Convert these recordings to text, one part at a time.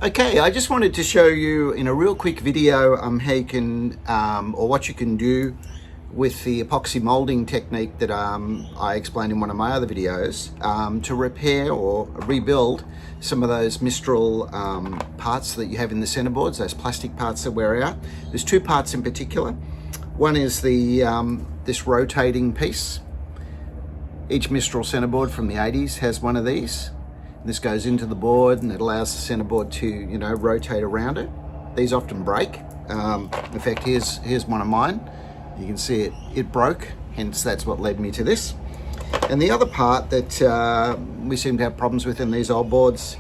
Okay, I just wanted to show you in a real quick video how you can, or what you can do with the epoxy molding technique that I explained in one of my other videos to repair or rebuild some of those Mistral parts that you have in the centerboards, those plastic parts that wear out. There's two parts in particular. One is the this rotating piece. Each Mistral centerboard from the 80s has one of these. This goes into the board and it allows the centerboard to, rotate around it. These often break. In fact, here's one of mine. You can see it broke, hence that's what led me to this. And the other part that we seem to have problems with in these old boards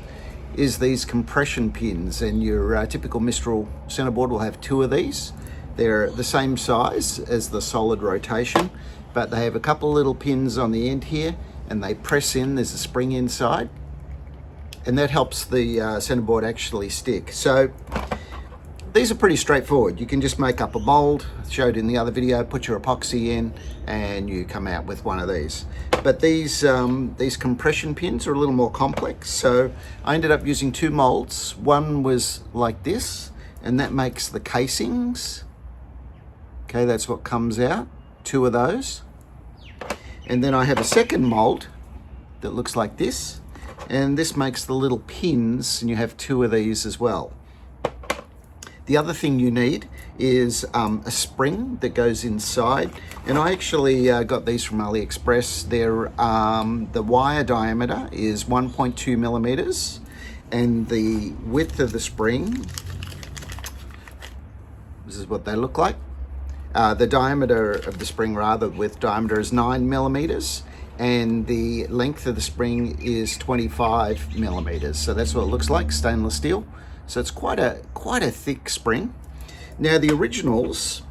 is these compression pins. And your typical Mistral centerboard will have two of these. They're the same size as the solid rotation, but they have a couple of little pins on the end here and they press in, there's a spring inside. And that helps the centerboard actually stick. So these are pretty straightforward. You can just make up a mold, showed in the other video, put your epoxy in, and you come out with one of these. But these compression pins are a little more complex. So I ended up using two molds. One was like this, and that makes the casings. Okay, that's what comes out, two of those. And then I have a second mold that looks like this. And this makes the little pins, and you have two of these as well. The other thing you need is a spring that goes inside. And I actually got these from AliExpress. They're, the wire diameter is 1.2 millimeters, and the width of the spring, this is what they look like. The diameter of the spring, width diameter is 9 millimeters. And the length of the spring is 25 millimeters. So that's what it looks like, stainless steel. So it's quite a thick spring. Now the originals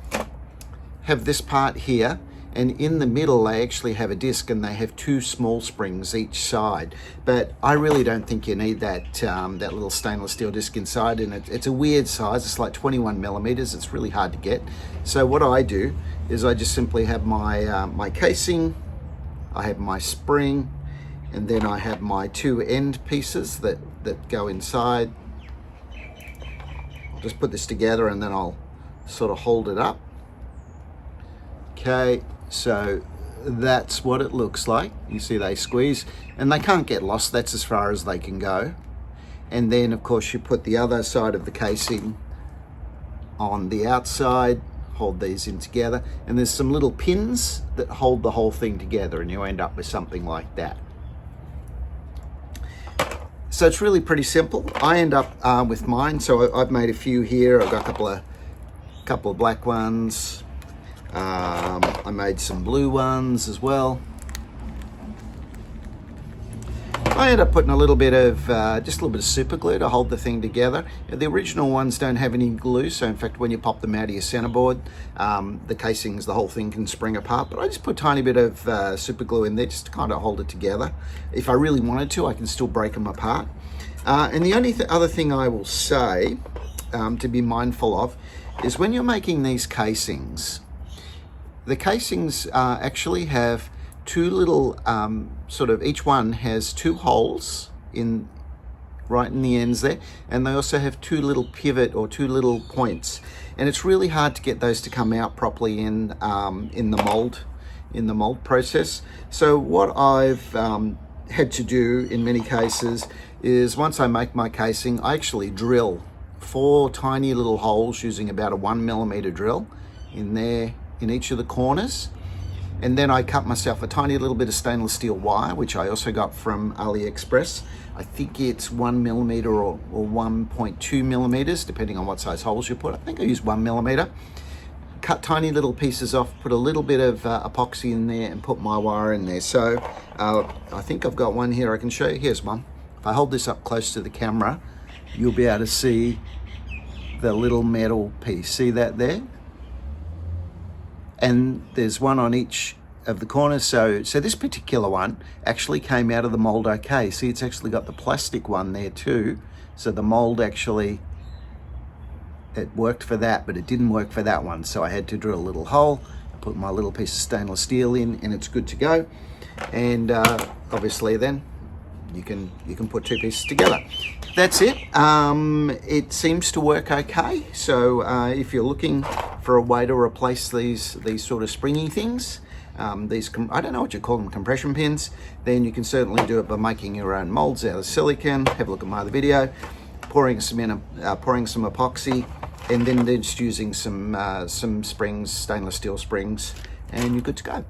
have this part here, and in the middle they actually have a disc, and they have two small springs each side. But I really don't think you need that that little stainless steel disc inside, and it's a weird size. It's like 21 millimeters. It's really hard to get. So what I do is I just simply have my my casing. I have my spring, and then I have my two end pieces that go inside. I'll just put this together and then I'll sort of hold it up. Okay, so that's what it looks like. You see they squeeze, and they can't get lost. That's as far as they can go. And then of course you put the other side of the casing on the outside, hold these in together, and there's some little pins that hold the whole thing together, and you end up with something like that. So it's really pretty simple. I end up with mine, so I've made a few here. I've got a couple of black ones. I made some blue ones as well. I end up putting a little bit of, just a little bit of super glue to hold the thing together. The original ones don't have any glue, so in fact when you pop them out of your centerboard, the casings, the whole thing can spring apart. But I just put a tiny bit of super glue in there just to kind of hold it together. If I really wanted to, I can still break them apart. And the only other thing I will say to be mindful of is when you're making these casings, the casings actually have two little, each one has two holes right in the ends there, and they also have two little pivot or two little points, and it's really hard to get those to come out properly in the mold process. So what I've had to do in many cases is once I make my casing, I actually drill 4 tiny little holes using about a 1 millimeter drill in there in each of the corners. And then I cut myself a tiny little bit of stainless steel wire, which I also got from AliExpress. I think it's 1 millimeter or 1.2 millimeters, depending on what size holes you put. I think I used 1 millimeter. Cut tiny little pieces off, put a little bit of epoxy in there, and put my wire in there. So I think I've got one here I can show you. Here's one. If I hold this up close to the camera, you'll be able to see the little metal piece. See that there? And there's one on each of the corners. So this particular one actually came out of the mold okay. See, it's actually got the plastic one there too. So the mold actually, it worked for that, but it didn't work for that one. So I had to drill a little hole, put my little piece of stainless steel in, and it's good to go. And obviously then you can put two pieces together. That's it. It seems to work okay. So if you're looking for a way to replace these sort of springy things, I don't know what you call them, compression pins, then you can certainly do it by making your own molds out of silicone. Have a look at my other video. Pouring some epoxy, and then just using some springs, stainless steel springs, and you're good to go.